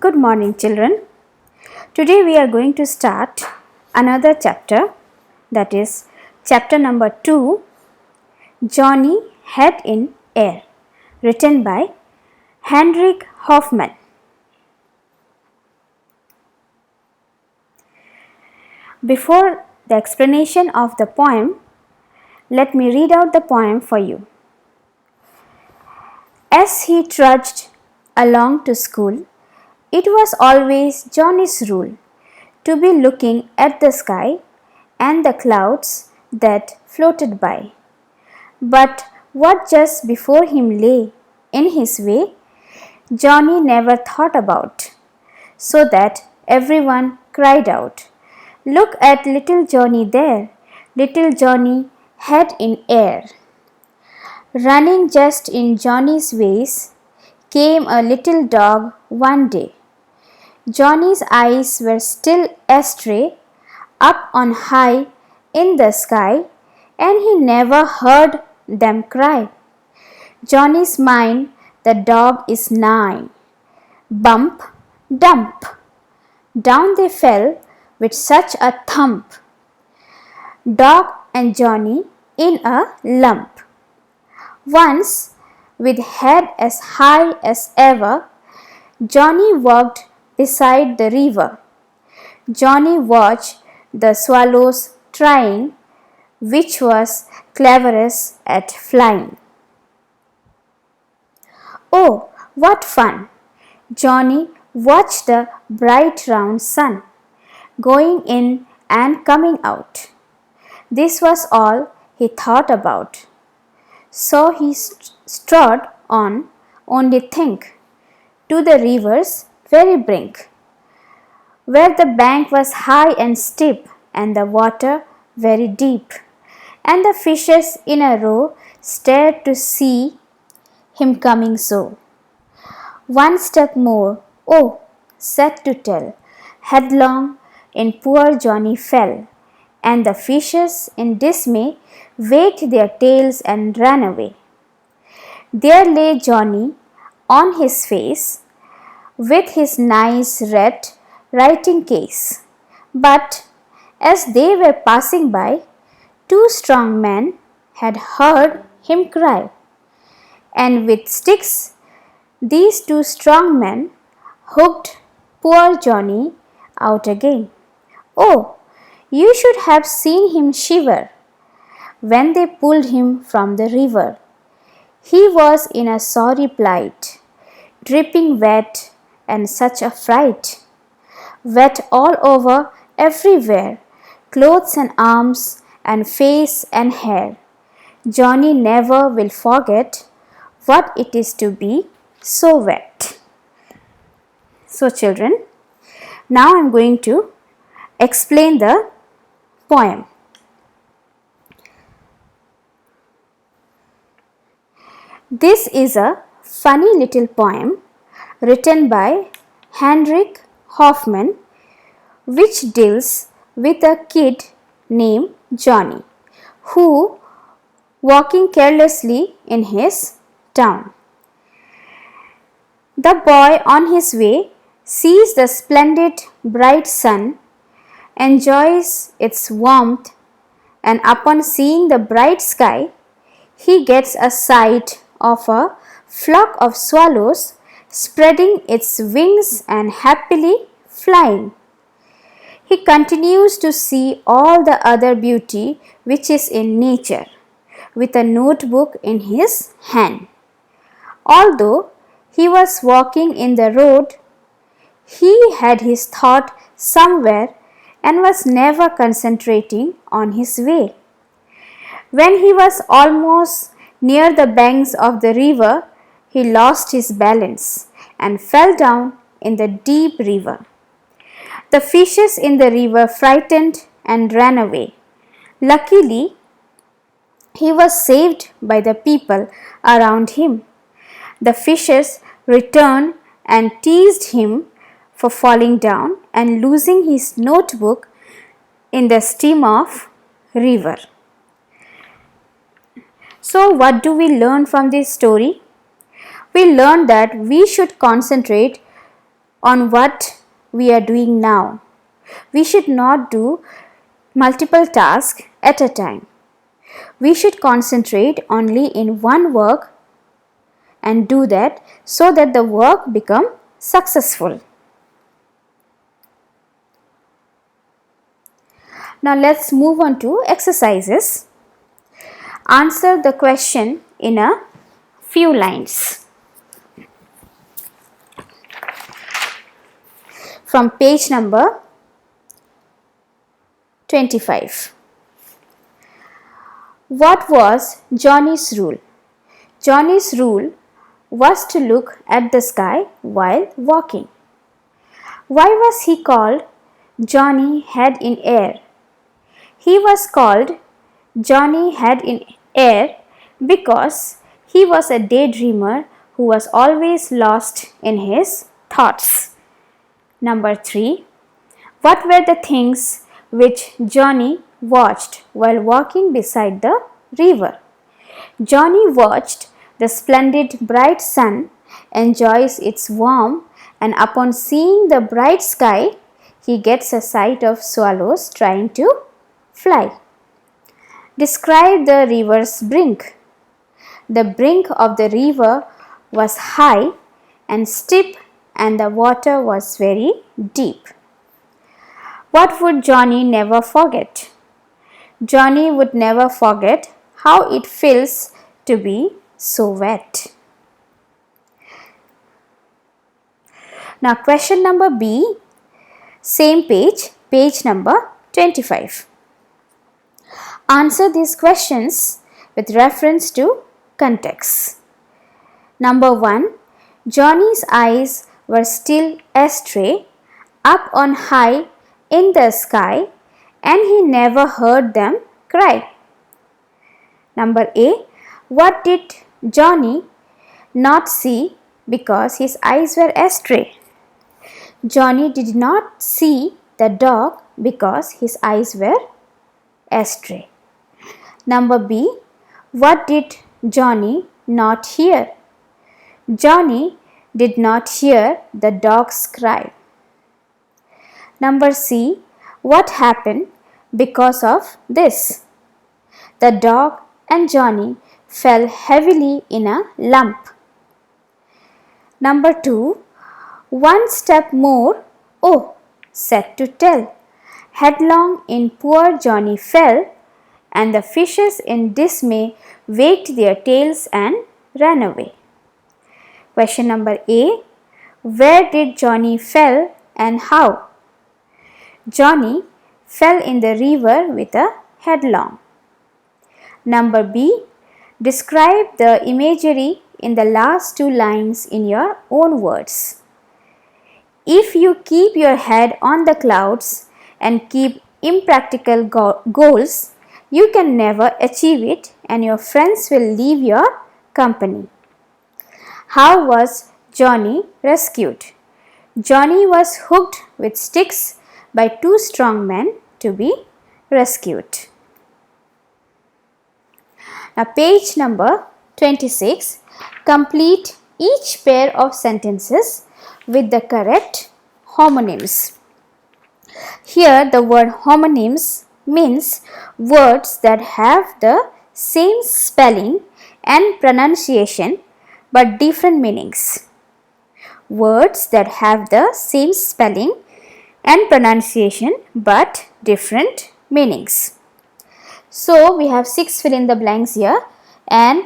Good morning, children. Today we are going to start another chapter, that is chapter number 2, Johnny Head in Air, written by Heinrich Hoffmann. Before the explanation of the poem, let me read out the poem for you. As he trudged along to school, it was always Johnny's rule to be looking at the sky and the clouds that floated by. But what just before him lay in his way, Johnny never thought about, so that everyone cried out, "Look at little Johnny there, little Johnny head in air." Running just in Johnny's ways came a little dog one day. Johnny's eyes were still astray, up on high in the sky, and he never heard them cry. Johnny's mind, the dog is nigh. Bump, dump. Down they fell with such a thump. Dog and Johnny in a lump. Once, with head as high as ever, Johnny walked beside the river. Johnny watched the swallows trying, which was cleverest at flying. Oh, what fun! Johnny watched the bright round sun going in and coming out. This was all he thought about. So he strode on, only think, to the river's very brink, where the bank was high and steep, and the water very deep, and the fishes in a row stared to see him coming so. One step more, oh, sad to tell, headlong in poor Johnny fell, and the fishes in dismay waved their tails and ran away. There lay Johnny on his face, with his nice red writing case. But as they were passing by, two strong men had heard him cry, and with sticks these two strong men hooked poor Johnny out again. Oh, you should have seen him shiver when they pulled him from the river. He was in a sorry plight, dripping wet, and such a fright. Wet all over, everywhere, clothes and arms and face and hair. Johnny never will forget what it is to be so wet. So children, now I am going to explain the poem. This is a funny little poem written by Heinrich Hoffmann, which deals with a kid named Johnny, who walking carelessly in his town. The boy on his way sees the splendid bright sun, enjoys its warmth, and upon seeing the bright sky, he gets a sight of a flock of swallows spreading its wings and happily flying. He continues to see all the other beauty which is in nature, with a notebook in his hand. Although he was walking in the road, he had his thought somewhere and was never concentrating on his way. When he was almost near the banks of the river, he lost his balance and fell down in the deep river. The fishes in the river frightened and ran away. Luckily, he was saved by the people around him. The fishes returned and teased him for falling down and losing his notebook in the stream of river. So, what do we learn from this story? We learn that we should concentrate on what we are doing now. We should not do multiple tasks at a time. We should concentrate only in one work and do that so that the work become successful. Now let's move on to exercises. Answer the question in a few lines. From page number 25. What was Johnny's rule? Johnny's rule was to look at the sky while walking. Why was he called Johnny Head in Air? He was called Johnny Head in Air because he was a daydreamer who was always lost in his thoughts. Number 3. What were the things which Johnny watched while walking beside the river? Johnny watched the splendid bright sun, enjoys its warmth, and upon seeing the bright sky, he gets a sight of swallows trying to fly. Describe the river's brink. The brink of the river was high and steep, and the water was very deep. What would Johnny never forget? Johnny would never forget how it feels to be so wet. Now question number B, same page, page number 25. Answer these questions with reference to context. Number 1. Johnny's eyes were still astray, up on high in the sky, and he never heard them cry. Number A. What did Johnny not see because his eyes were astray? Johnny did not see the dog because his eyes were astray. Number B. What did Johnny not hear? Johnny did not hear the dog's cry. Number C. What happened because of this? The dog and Johnny fell heavily in a lump. Number 2. One step more, oh, sad to tell. Headlong in poor Johnny fell, and the fishes in dismay wagged their tails and ran away. Question number A. Where did Johnny fell and how? Johnny fell in the river with a headlong. Number B. Describe the imagery in the last 2 lines in your own words. If you keep your head on the clouds and keep impractical goals, you can never achieve it and your friends will leave your company. How was Johnny rescued? Johnny was hooked with sticks by 2 strong men to be rescued. Now page number 26. Complete each pair of sentences with the correct homonyms. Here the word homonyms means words that have the same spelling and pronunciation but different meanings. Words that have the same spelling and pronunciation but different meanings. So we have 6 fill in the blanks here, and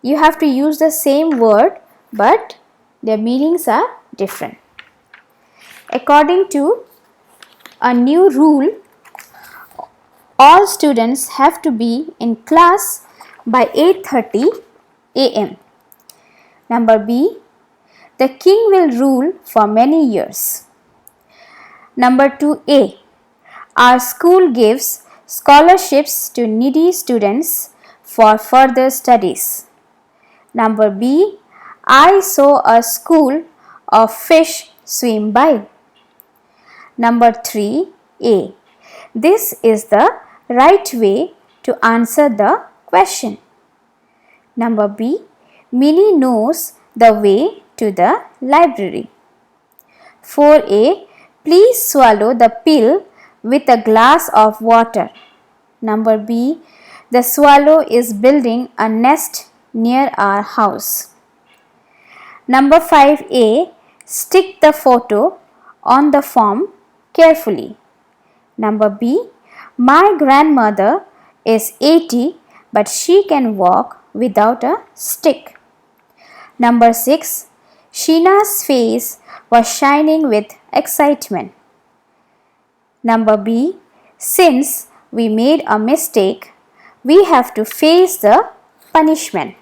you have to use the same word but their meanings are different. According to a new rule, all students have to be in class by 8:30 a.m. Number B. The king will rule for many years. Number 2A. Our school gives scholarships to needy students for further studies. Number B. I saw a school of fish swim by. Number 3A. This is the right way to answer the question. Number B. Minnie knows the way to the library. 4A. Please swallow the pill with a glass of water. Number B. The swallow is building a nest near our house. Number 5A. Stick the photo on the form carefully. Number B. My grandmother is 80 but she can walk without a stick. Number 6. Sheena's face was shining with excitement. Number B. Since we made a mistake, we have to face the punishment.